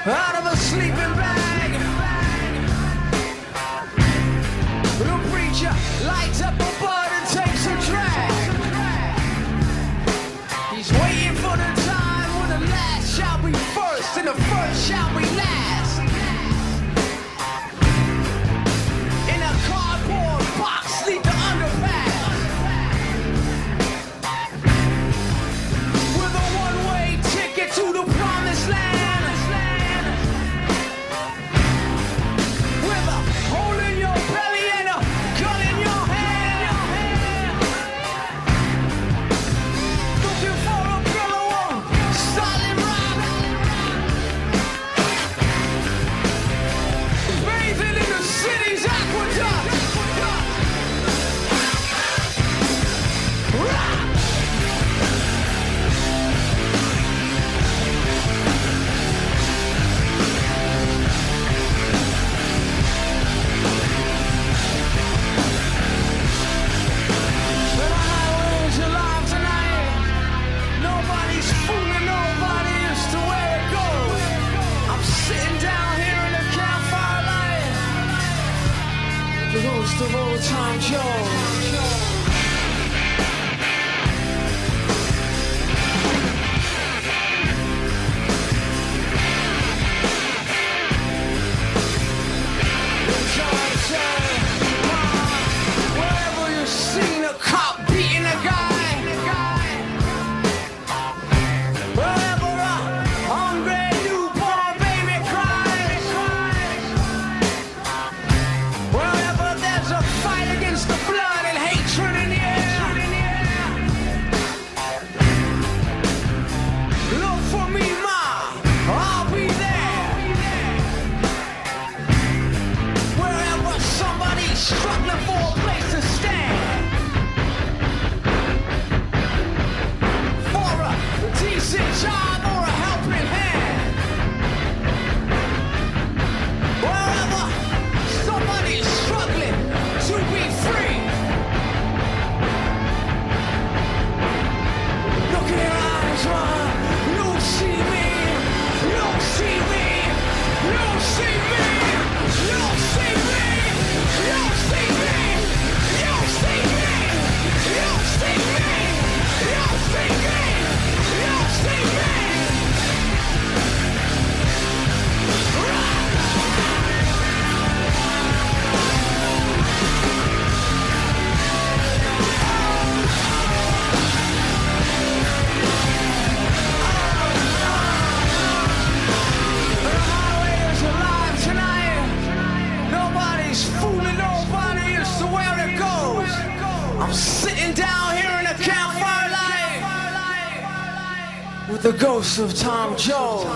out of a sleeping bag. The preacher lights up a bud and takes a drag. He's waiting for the time when the last shall be first and the first shall be last. In a cardboard box sleep the underpass, with a one-way ticket to the promised land. With a hole in your belly and a gun in your hand. Looking for a pillow of solid rock. Bathing in the city's aqueduct. The highways alive tonight. Nobody's fooling nobody as to where it goes. I'm sitting down here in the campfire light, the ghost of old Tom Jones. Wherever you've seen a cop beating a guy, wherever a hungry newborn baby cries, wherever there's a fight against the blood and hatred in the air, look for me, ma, I'll be there. Wherever somebody's struggling for a place to stand, for a decent job or a helping hand, wherever somebody's struggling to be free, look in your eyes, Ron. You see me, you see me, you see me, you see me, you see me, you see me, you see me, you see me, you see me. The highway is alive tonight. Nobody's fooling nobody as to where it goes. I'm sitting down here in the campfire light with the ghost of Tom Jones.